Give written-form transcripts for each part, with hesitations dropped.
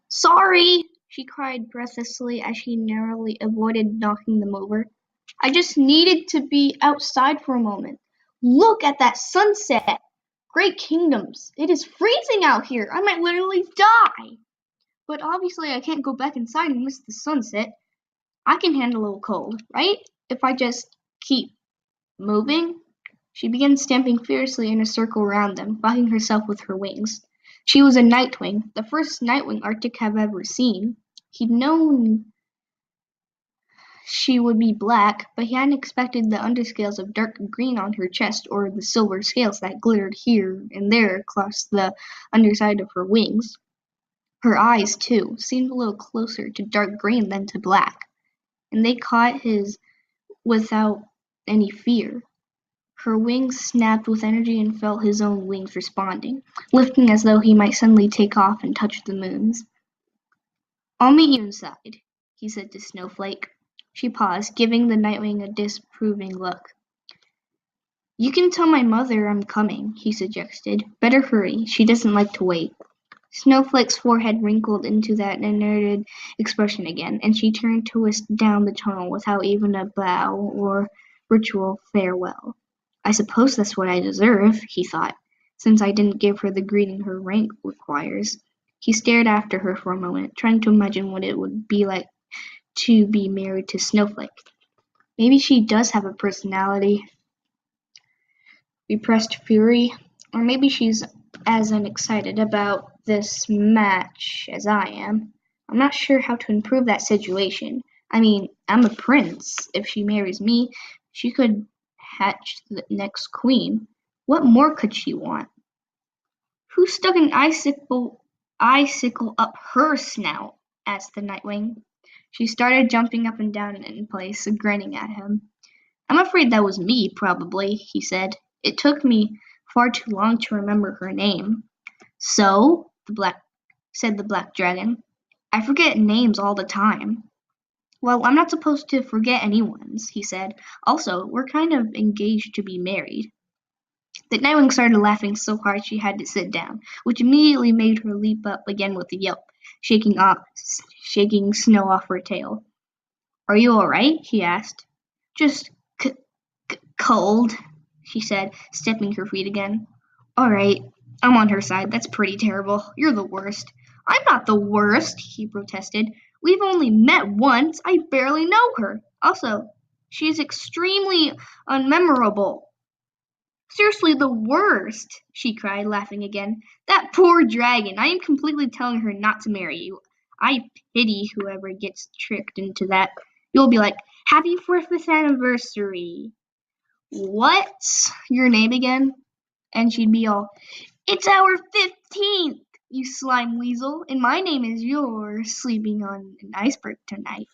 Sorry, she cried breathlessly as she narrowly avoided knocking them over. I just needed to be outside for a moment. Look at that sunset! Great kingdoms! It is freezing out here! I might literally die! But obviously I can't go back inside and miss the sunset. I can handle a little cold, right? If I just keep moving? She began stamping fiercely in a circle around them, bucking herself with her wings. She was a nightwing, the first nightwing Arctic had ever seen. He'd known she would be black, but he hadn't expected the underscales of dark green on her chest or the silver scales that glittered here and there across the underside of her wings. Her eyes, too, seemed a little closer to dark green than to black, and they caught his without any fear. Her wings snapped with energy and felt his own wings responding, lifting as though he might suddenly take off and touch the moon's. "I'll meet you inside," he said to Snowflake. She paused, giving the Nightwing a disapproving look. "You can tell my mother I'm coming," he suggested. "Better hurry. She doesn't like to wait." Snowflake's forehead wrinkled into that enervated expression again, and she turned to whisk down the tunnel without even a bow or ritual farewell. "I suppose that's what I deserve," he thought, "since I didn't give her the greeting her rank requires." He stared after her for a moment, trying to imagine what it would be like to be married to Snowflake. Maybe she does have a personality, repressed fury, or maybe she's as unexcited about this match as I am. I'm not sure how to improve that situation. I mean, I'm a prince. If she marries me, she could hatch the next queen. What more could she want? "Who stuck an icicle up her snout?" asked the Nightwing. She started jumping up and down in place, grinning at him. "I'm afraid that was me, probably," he said. "It took me far too long to remember her name." "So?" said the Black Dragon. "I forget names all the time." "Well, I'm not supposed to forget anyone's," he said. "Also, we're kind of engaged to be married." The Nightwing started laughing so hard she had to sit down, which immediately made her leap up again with a yelp, shaking snow off her tail. "Are you all right?" he asked. "Just cold," she said, stepping her feet again. "All right, I'm on her side. That's pretty terrible. You're the worst." "I'm not the worst," he protested. "We've only met once. I barely know her. Also, she is extremely unmemorable." "Seriously the worst!" she cried, laughing again. "That poor dragon! I am completely telling her not to marry you. I pity whoever gets tricked into that. You'll be like, 'Happy 4th anniversary. What's your name again?' And she'd be all, 'It's our 15th, you slime weasel, and my name is yours, sleeping on an iceberg tonight.'"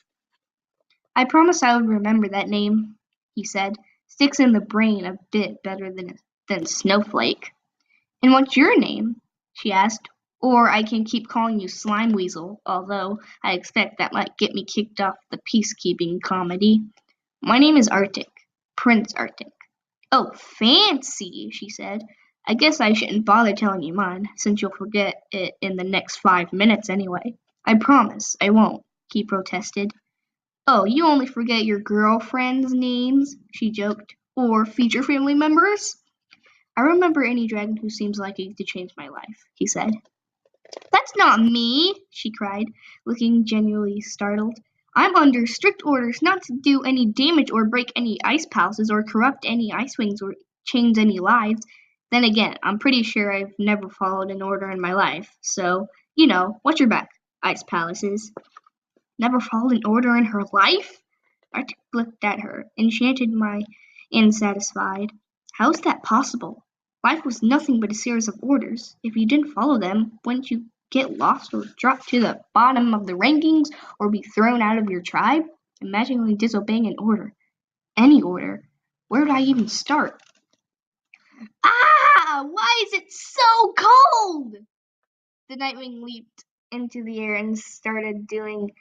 "I promise I would remember that name," he said. "Sticks in the brain a bit better than Snowflake." "And what's your name?" she asked. "Or I can keep calling you Slime Weasel, although I expect that might get me kicked off the peacekeeping comedy." "My name is Arctic. Prince Arctic." "Oh, fancy," she said. "I guess I shouldn't bother telling you mine, since you'll forget it in the next 5 minutes anyway." "I promise I won't," he protested. "Oh, you only forget your girlfriends' names," she joked. "Or future family members?" "I remember any dragon who seems likely to change my life," he said. "That's not me!" she cried, looking genuinely startled. "I'm under strict orders not to do any damage or break any ice palaces or corrupt any ice wings or change any lives. Then again, I'm pretty sure I've never followed an order in my life. So, watch your back, ice palaces." "Never followed an order in her life?" Arctic looked at her, enchanted and satisfied. "How is that possible? Life was nothing but a series of orders. If you didn't follow them, wouldn't you get lost or drop to the bottom of the rankings or be thrown out of your tribe? Imagine only disobeying an order. Any order. Where would I even start?" "Ah! Why is it so cold?" The Nightwing leaped into the air and started doing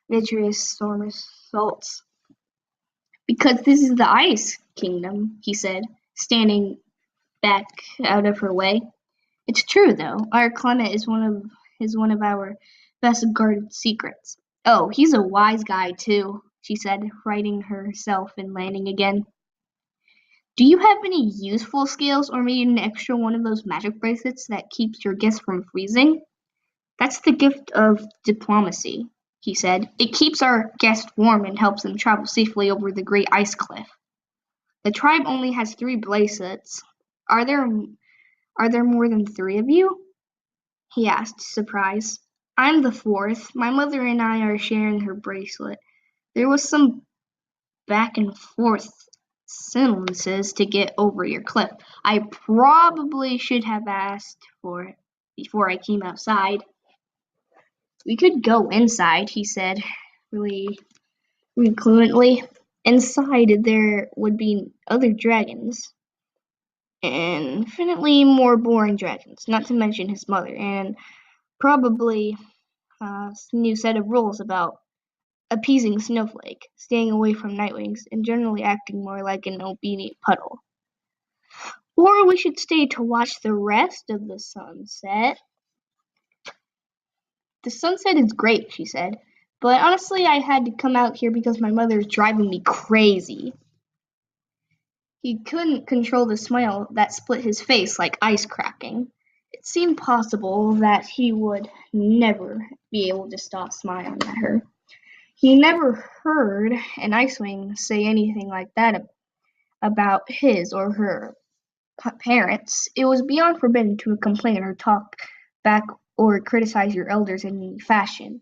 vigorous somersaults. "Because this is the Ice Kingdom," he said, standing back out of her way. "It's true, though. Our climate is one of our best guarded secrets. Oh, he's a wise guy, too, she said, righting herself and landing again. Do you have any useful skills or maybe an extra one of those magic bracelets that keeps your guests from freezing? That's the gift of diplomacy, he said. It keeps our guests warm and helps them travel safely over the great ice cliff. The tribe only has 3 bracelets. Are there more than 3 of you? He asked, surprised. I'm the 4th. My mother and I are sharing her bracelet. There was some back and forth sentences to get over your cliff. I probably should have asked for it before I came outside. We could go inside, he said, really fluently. Inside there would be other dragons. Infinitely more boring dragons, not to mention his mother, and probably a new set of rules about appeasing Snowflake, staying away from Nightwings, and generally acting more like an obedient puddle. Or we should stay to watch the rest of the sunset. The sunset is great, she said, but honestly I had to come out here because my mother is driving me crazy. He couldn't control the smile that split his face like ice cracking. It seemed possible that he would never be able to stop smiling at her. He never heard an Icewing say anything like that about his or her parents. It was beyond forbidden to complain or talk back or criticize your elders in any fashion.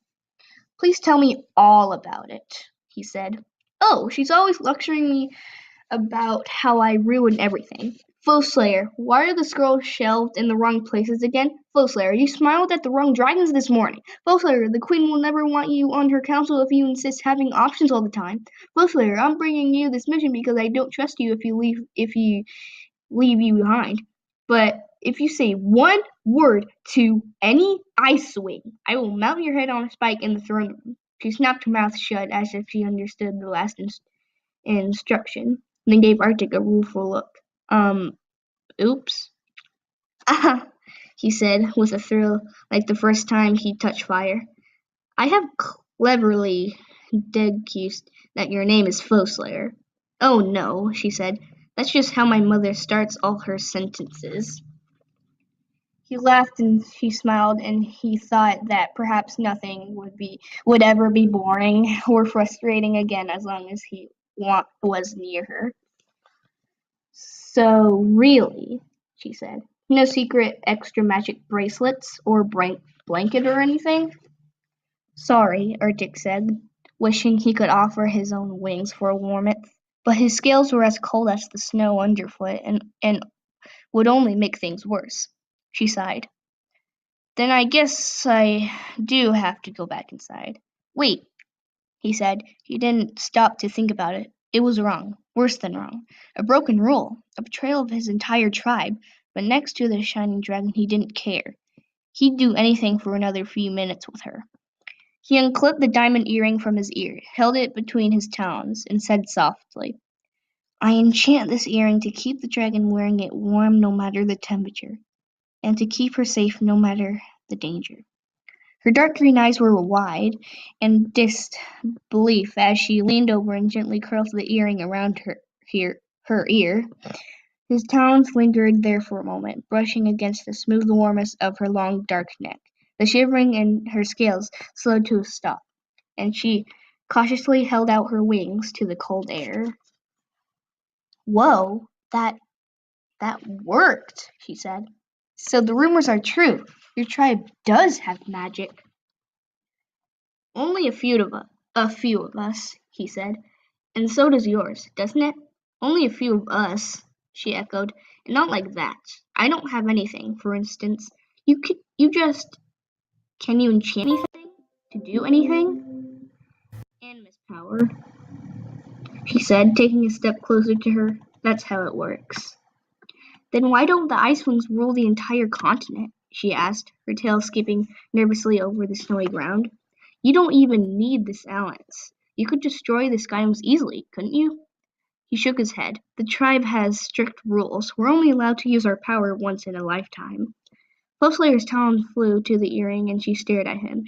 Please tell me all about it, he said. Oh, she's always lecturing me about how I ruin everything. Foeslayer, why are the scrolls shelved in the wrong places again? Foeslayer, you smiled at the wrong dragons this morning. Foeslayer, the queen will never want you on her council if you insist having options all the time. Foeslayer, I'm bringing you this mission because I don't trust you if you leave you behind. But if you say one word to any Icewing, I will mount your head on a spike in the throne room. She snapped her mouth shut as if she understood the last instruction, then gave Arctic a rueful look. Oops. Ah, he said with a thrill like the first time he touched fire. I have cleverly deduced that your name is Foeslayer. Oh no, she said. That's just how my mother starts all her sentences. He laughed and she smiled, and he thought that perhaps nothing would ever be boring or frustrating again as long as he was near her. So really, she said, no secret extra magic bracelets or blanket or anything? Sorry, Urtik said, wishing he could offer his own wings for warmth, but his scales were as cold as the snow underfoot and would only make things worse. She sighed. Then I guess I do have to go back inside. Wait, he said. He didn't stop to think about it. It was wrong, worse than wrong. A broken rule, a betrayal of his entire tribe, but next to the shining dragon he didn't care. He'd do anything for another few minutes with her. He unclipped the diamond earring from his ear, held it between his talons, and said softly, I enchant this earring to keep the dragon wearing it warm no matter the temperature, and to keep her safe no matter the danger. Her dark green eyes were wide in disbelief as she leaned over and gently curled the earring around her ear. His talons lingered there for a moment, brushing against the smooth warmth of her long dark neck. The shivering in her scales slowed to a stop, and she cautiously held out her wings to the cold air. Whoa, that worked, she said. So the rumors are true. Your tribe does have magic. Only a few of us, he said. And so does yours, doesn't it? Only a few of us, she echoed, and not like that. I don't have anything, for instance. Can you enchant anything? To do anything? And Miss Power, she said, taking a step closer to her. That's how it works. Then why don't the Icewings rule the entire continent? She asked, her tail skipping nervously over the snowy ground. You don't even need this alliance. You could destroy the Skydomes easily, couldn't you? He shook his head. The tribe has strict rules. We're only allowed to use our power once in a lifetime. Foeslayer's talons flew to the earring and she stared at him.